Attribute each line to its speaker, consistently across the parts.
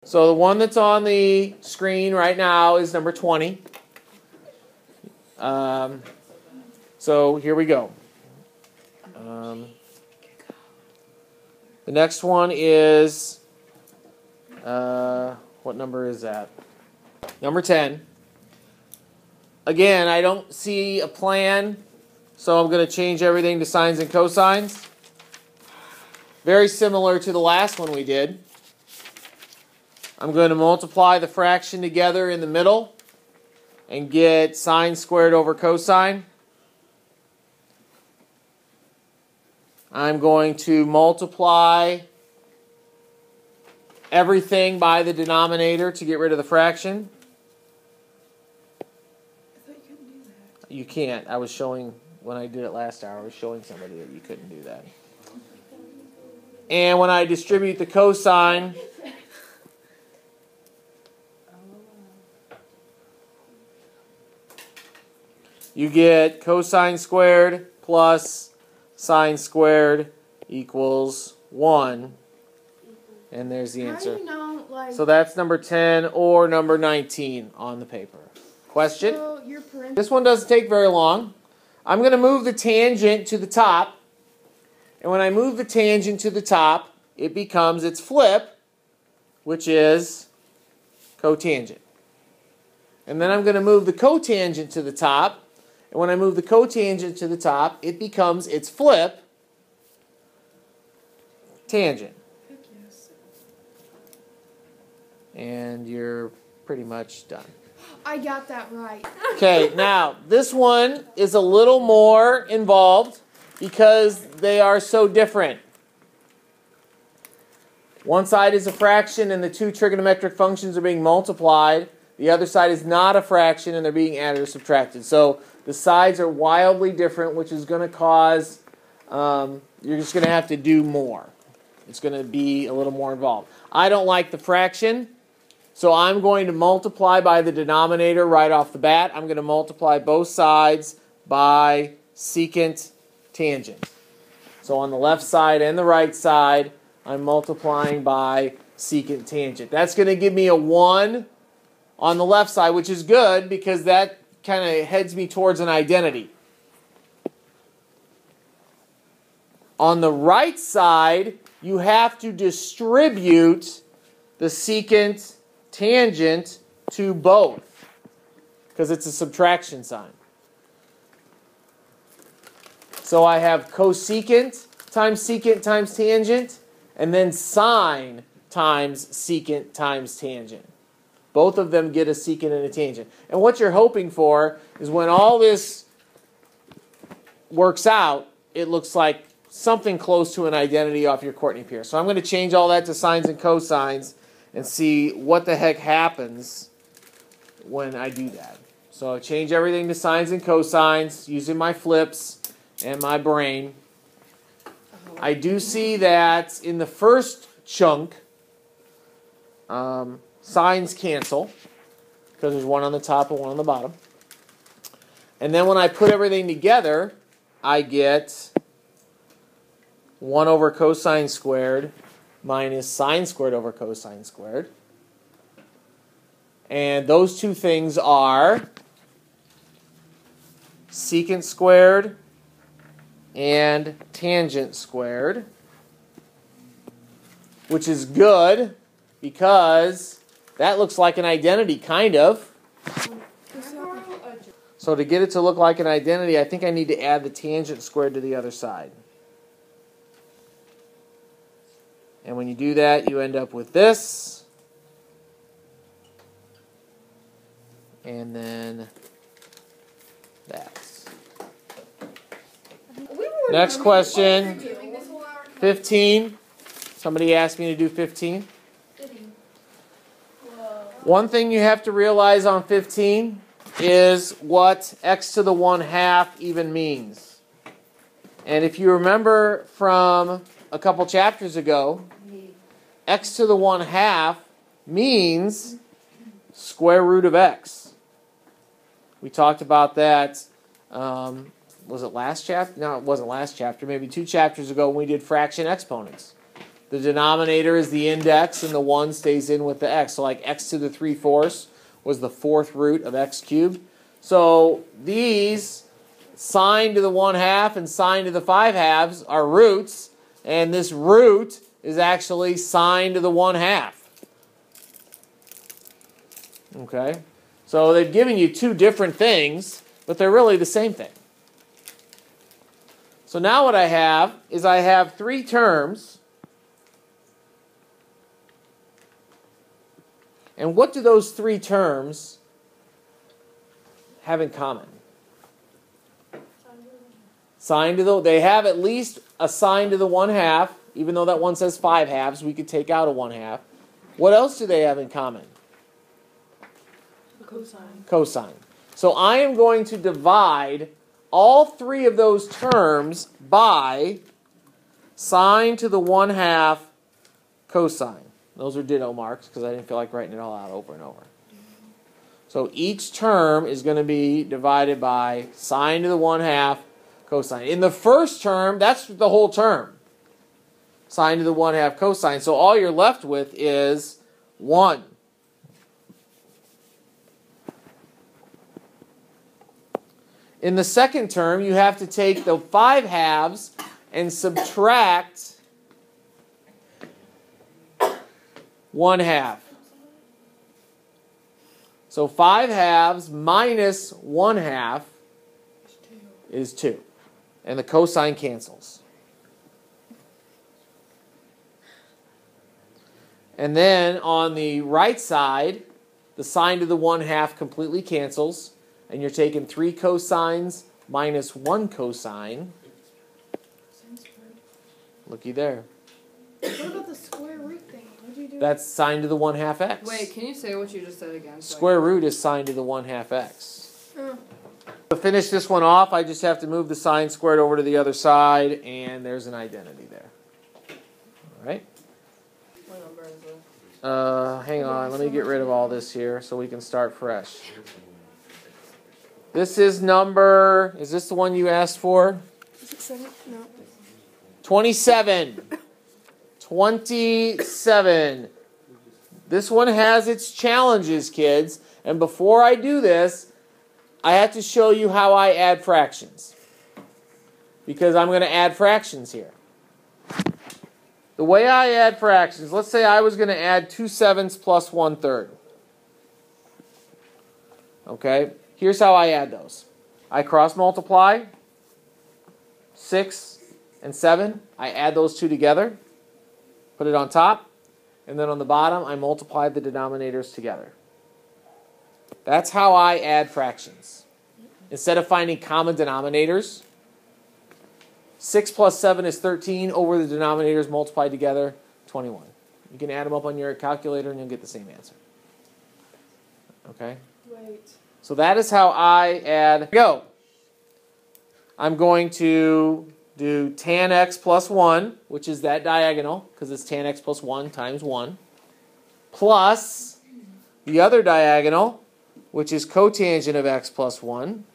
Speaker 1: So the one that's on the screen right now is number 20. So here we go. The next one is, what number is that? Number 10. Again, I don't see a plan, so I'm going to change everything to sines and cosines. Very similar to the last one we did. I'm going to multiply the fraction together in the middle and get sine squared over cosine. I'm going to multiply everything by the denominator to get rid of the fraction.
Speaker 2: I thought you couldn't do that.
Speaker 1: You can't. I was showing, when I did it last hour, I was showing somebody that you couldn't do that. And when I distribute the cosine, you get cosine squared plus sine squared equals 1. And there's the answer.
Speaker 2: How do you know, like,
Speaker 1: So that's number 10 or number 19 on the paper. Question?
Speaker 2: so your
Speaker 1: This one doesn't take very long. I'm going to move the tangent to the top. And when I move the tangent to the top, it becomes its flip, which is cotangent. And then I'm going to move the cotangent to the top. And when I move the cotangent to the top, it becomes its flip, tangent.
Speaker 2: Heck yes.
Speaker 1: And you're pretty much done.
Speaker 2: I got that right.
Speaker 1: Okay, now this one is a little more involved because they are so different. One side is a fraction and the two trigonometric functions are being multiplied. The other side is not a fraction and they're being added or subtracted. So the sides are wildly different, which is going to cause, you're just going to have to do more. It's going to be a little more involved. I don't like the fraction, so I'm going to multiply by the denominator right off the bat. I'm going to multiply both sides by secant tangent. So on the left side and the right side, I'm multiplying by secant tangent. That's going to give me a 1 on the left side, which is good because that kind of heads me towards an identity. On the right side, you have to distribute the secant tangent to both because it's a subtraction sign. So I have cosecant times secant times tangent, and then sine times secant times tangent. Both of them get a secant and a tangent. And what you're hoping for is when all this works out, it looks like something close to an identity off your Courtney Pierce. So I'm going to change all that to sines and cosines and see what the heck happens when I do that. So I change everything to sines and cosines using my flips and my brain. I do see that in the first chunk, sines cancel because there's one on the top and one on the bottom. And then when I put everything together, I get 1 over cosine squared minus sine squared over cosine squared. And those two things are secant squared and tangent squared, which is good because that looks like an identity, kind of. So to get it to look like an identity, I think I need to add the tangent squared to the other side. And when you do that, you end up with this. And then that. Next question, 15. Somebody asked me to do 15. One thing you have to realize on 15 is what x to the 1/2 even means. And if you remember from a couple chapters ago, x to the 1/2 means square root of x. We talked about that, was it last chapter? No, it wasn't last chapter. Maybe 2 chapters ago when we did fraction exponents. The denominator is the index, and the 1 stays in with the x. So like x to the 3/4 was the 4th root of x cubed. So these sine to the 1/2 and sine to the 5/2 are roots, and this root is actually sine to the 1/2. Okay? So they've given you two different things, but they're really the same thing. So now what I have is I have three terms. And what do those three terms have in common? Sine to the, they have at least a sine to the 1/2, even though that one says 5/2, we could take out a 1/2. What else do they have in common?
Speaker 2: Cosine.
Speaker 1: Cosine. So I am going to divide all three of those terms by sine to the 1/2 cosine. Those are ditto marks because I didn't feel like writing it all out over and over. So each term is going to be divided by sine to the 1/2 cosine. In the first term, that's the whole term. Sine to the 1/2 cosine. So all you're left with is 1. In the second term, you have to take the 5/2 and subtract 1/2. So 5/2 minus 1/2 is 2. And the cosine cancels. And then on the right side, the sine to the 1/2 completely cancels. And you're taking 3 cosines minus 1 cosine. Looky there.
Speaker 2: What about the square root thing? What did you do?
Speaker 1: That's sine to the 1/2 x.
Speaker 3: Wait, can you say what you just said again?
Speaker 1: Square root is sine to the 1/2 x.
Speaker 2: Oh.
Speaker 1: To finish this one off, I just have to move the sine squared over to the other side, and there's an identity there. All right?
Speaker 3: What number is it?
Speaker 1: Hang on, let me get rid of all this here so we can start fresh. This is number, is this the one you asked for?
Speaker 2: Is it 7? No.
Speaker 1: 27. 27. This one has its challenges, kids. And before I do this, I have to show you how I add fractions. Because I'm going to add fractions here. The way I add fractions, let's say I was going to add 2/7 plus 1/3. Okay? Here's how I add those. I cross multiply 6 and 7. I add those two together, put it on top, and then on the bottom I multiply the denominators together. That's how I add fractions. Instead of finding common denominators, 6 plus 7 is 13 over the denominators multiplied together, 21. You can add them up on your calculator and you'll get the same answer. Okay?
Speaker 2: Wait.
Speaker 1: So that is how I add. Go. I'm going to do tan x plus 1, which is that diagonal, because it's tan x plus 1 times 1, plus the other diagonal, which is cotangent of x plus 1.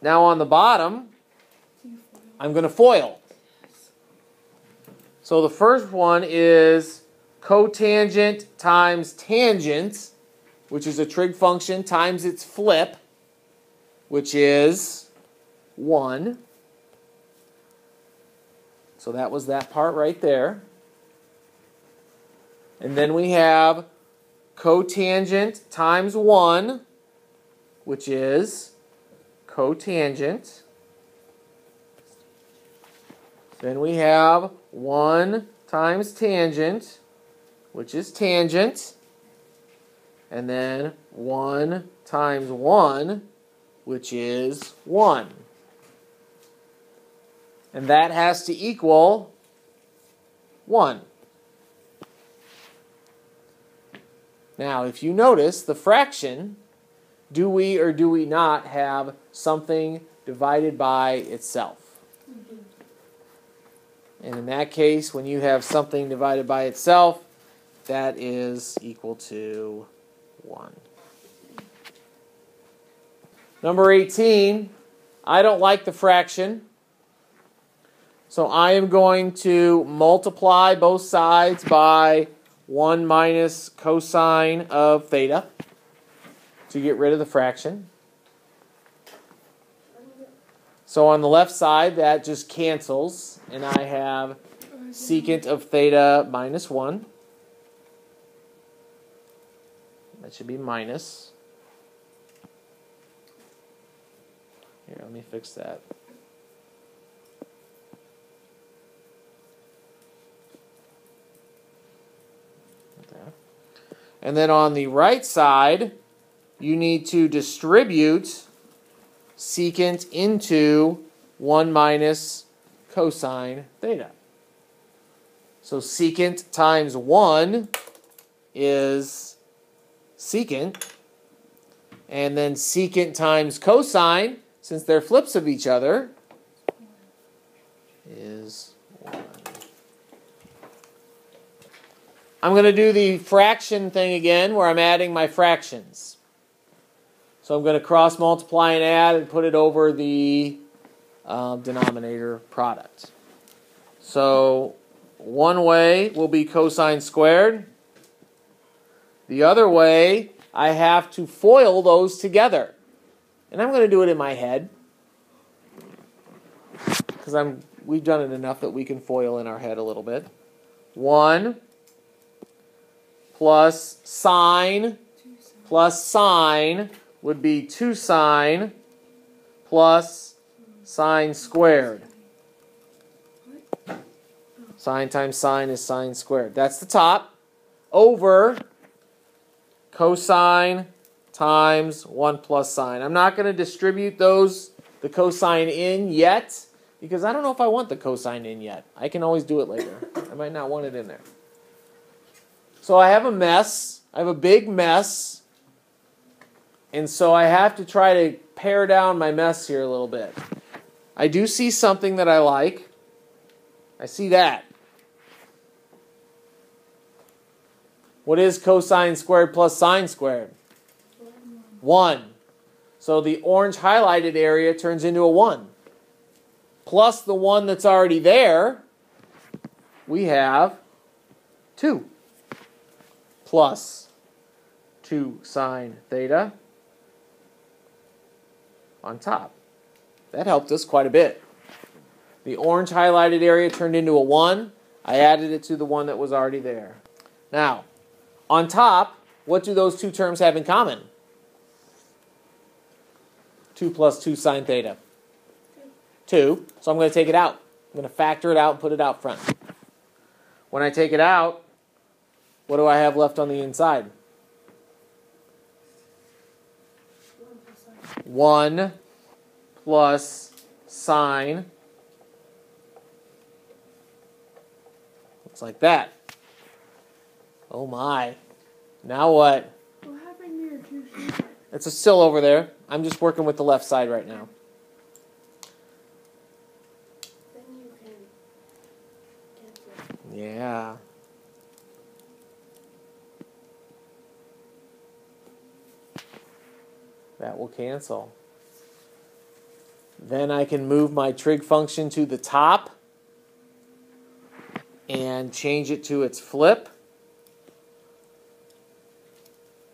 Speaker 1: Now on the bottom, I'm going to FOIL. So the first one is cotangent times tangent, which is a trig function, times its flip, which is 1. So that was that part right there. And then we have cotangent times 1, which is cotangent. Then we have 1 times tangent, which is tangent. And then 1 times 1, which is 1. And that has to equal 1. Now, if you notice, the fraction, do we or do we not have something divided by itself? And in that case, when you have something divided by itself, that is equal to 1. Number 18, I don't like the fraction. So I am going to multiply both sides by 1 minus cosine of theta to get rid of the fraction. So on the left side, that just cancels, and I have secant of theta minus 1. That should be minus. Here, let me fix that. Okay. And then on the right side, you need to distribute secant into 1 minus cosine theta. So secant times 1 is secant. And then secant times cosine, since they're flips of each other, is 1. I'm going to do the fraction thing again where I'm adding my fractions. So I'm going to cross multiply and add and put it over the denominator product. So one way will be cosine squared. The other way, I have to FOIL those together. And I'm going to do it in my head. Because we've done it enough that we can FOIL in our head a little bit. 1 plus sine would be 2 sine plus sine squared. Sine times sine is sine squared. That's the top. Over cosine times 1 plus sine. I'm not going to distribute the cosine in yet, because I don't know if I want the cosine in yet. I can always do it later. I might not want it in there. So I have a mess. I have a big mess. And so I have to try to pare down my mess here a little bit. I do see something that I like. I see that. What is cosine squared plus sine squared? 1. So the orange highlighted area turns into a 1. Plus the 1 that's already there, we have 2. Plus 2 sine theta on top. That helped us quite a bit. The orange highlighted area turned into a 1. I added it to the 1 that was already there. Now, on top, what do those two terms have in common? 2 plus 2 sine theta. 2. So I'm going to take it out. I'm going to factor it out and put it out front. When I take it out, what do I have left on the inside? 1 plus sine. Looks like that. Oh my. Now what?
Speaker 2: What happened to your 2 sine?
Speaker 1: It's still over there. I'm just working with the left side right now.
Speaker 2: Then you can cancel.
Speaker 1: Yeah. That will cancel. Then I can move my trig function to the top and change it to its flip.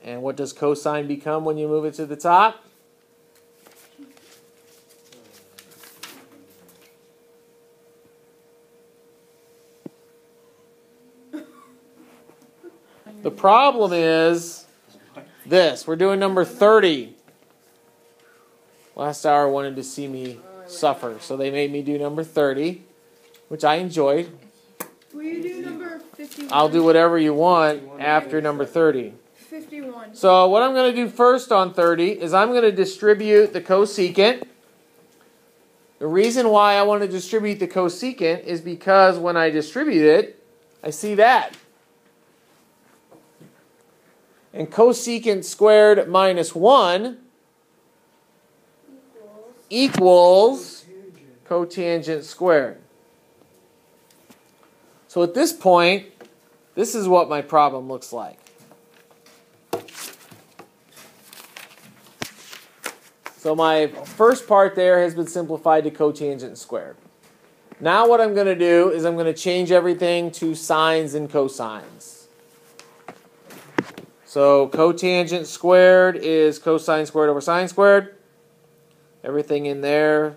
Speaker 1: And what does cosine become when you move it to the top? The problem is this. We're doing number 30. Last hour wanted to see me suffer, so they made me do number 30, which I enjoyed.
Speaker 2: Will you do number 51?
Speaker 1: I'll do whatever you want after number 30.
Speaker 2: 51.
Speaker 1: So what I'm going to do first on 30 is I'm going to distribute the cosecant. The reason why I want to distribute the cosecant is because when I distribute it, I see that. And cosecant squared minus 1 equals cotangent squared. So at this point, this is what my problem looks like. So my first part there has been simplified to cotangent squared. Now what I'm going to do is I'm going to change everything to sines and cosines. So cotangent squared is cosine squared over sine squared. Everything in there.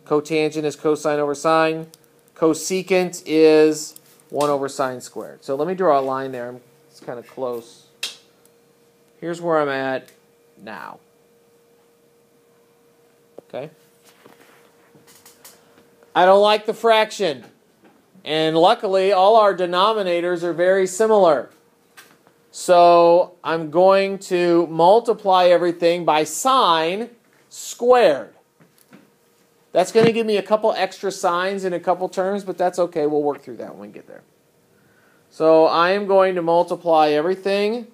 Speaker 1: Cotangent is cosine over sine. Cosecant is 1 over sine squared. So let me draw a line there. It's kind of close. Here's where I'm at now. Okay? I don't like the fraction. And luckily, all our denominators are very similar. So I'm going to multiply everything by sine squared. That's going to give me a couple extra signs in a couple terms, but that's okay. We'll work through that when we get there. So I am going to multiply everything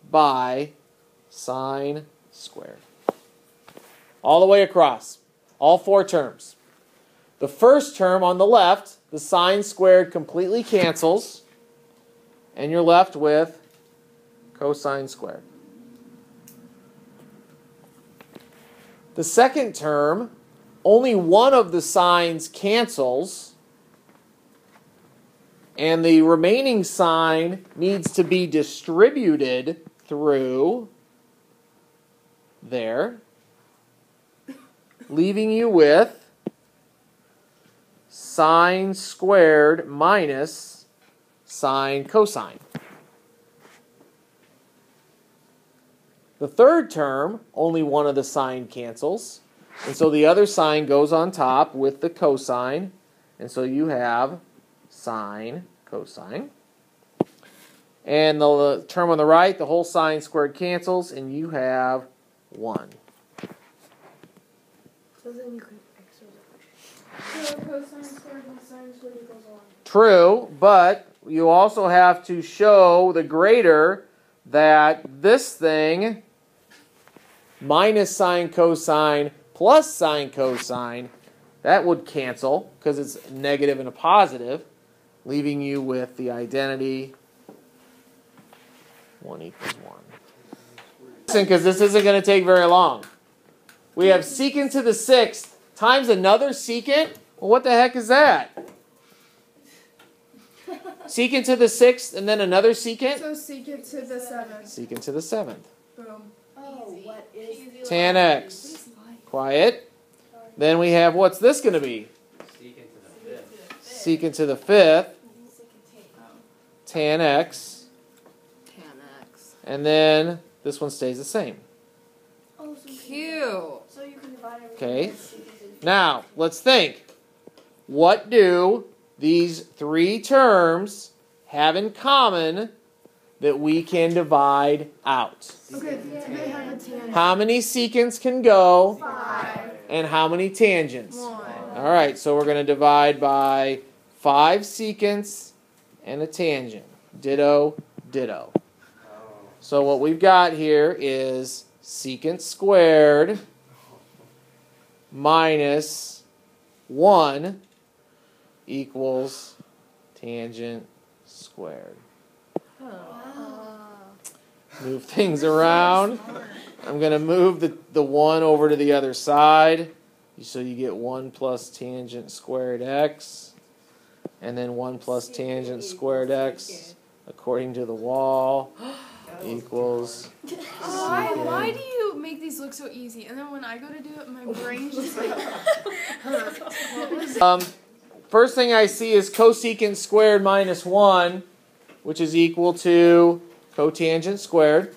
Speaker 1: by sine squared. All the way across. All 4 terms. The first term on the left, the sine squared completely cancels, and you're left with cosine squared. The second term, only one of the signs cancels, and the remaining sign needs to be distributed through there, leaving you with sine squared minus sine cosine. The third term, only one of the sign cancels, and so the other sign goes on top with the cosine, and so you have sine cosine. And the term on the right, the whole sine squared cancels, and you have 1.
Speaker 2: So then you can so cosine squared and sine squared equals 1.
Speaker 1: True, but you also have to show the greater that this thing minus sine cosine plus sine cosine, that would cancel because it's negative and a positive, leaving you with the identity 1 equals 1. Listen, because this isn't going to take very long. We have secant to the 6th times another secant. Well, what the heck is that? Secant to the 6th and then another secant?
Speaker 2: So secant to the 7th.
Speaker 1: Secant to the 7th.
Speaker 2: Boom.
Speaker 3: Oh, what is
Speaker 1: Tan x. Quiet. Then we have, what's this going to be? Secant to the 5th. Tan x.
Speaker 3: Tan X.
Speaker 1: And then this one stays the same.
Speaker 2: Oh, so
Speaker 3: Cute.
Speaker 2: So you can divide everything.
Speaker 1: Okay.
Speaker 2: by secant to the-
Speaker 1: Now, let's think. What do these 3 terms have in common that we can divide out?
Speaker 2: Okay, they have a tan.
Speaker 1: How many secants can go?
Speaker 2: 5.
Speaker 1: And how many tangents?
Speaker 2: 1.
Speaker 1: All right, so we're going to divide by 5 secants and a tangent. Ditto, ditto. So what we've got here is secant squared minus 1 equals tangent squared. Move things around. I'm going to move the 1 over to the other side. So you get 1 plus tangent squared x. And then 1 plus tangent squared x, according to the wall, equals
Speaker 2: Why do you make these look so easy? And then when I go to do it, my brain's just like hurts.
Speaker 1: First thing I see is cosecant squared minus 1, which is equal to cotangent squared.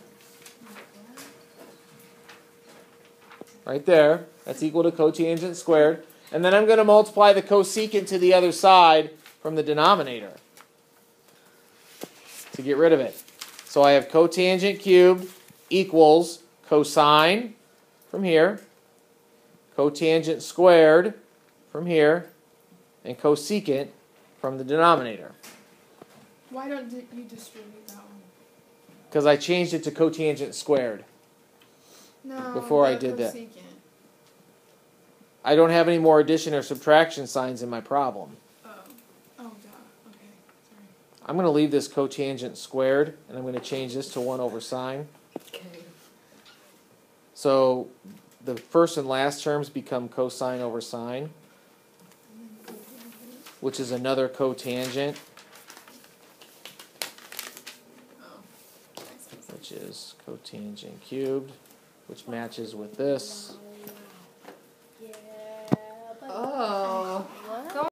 Speaker 1: Right there. That's equal to cotangent squared. And then I'm going to multiply the cosecant to the other side from the denominator to get rid of it. So I have cotangent cubed equals cosine from here, cotangent squared from here, and cosecant from the denominator.
Speaker 2: Why don't you distribute that one?
Speaker 1: Because I changed it to cotangent squared.
Speaker 2: No.
Speaker 1: Before I
Speaker 2: the
Speaker 1: did that.
Speaker 2: cosecant.
Speaker 1: I don't have any more addition or subtraction signs in my problem.
Speaker 2: Oh. Oh, duh. Okay. Sorry.
Speaker 1: I'm going to leave this cotangent squared, and I'm going to change this to 1 over sine.
Speaker 3: Okay.
Speaker 1: So the first and last terms become cosine over sine. which is another cotangent, which is cotangent cubed, which matches with this.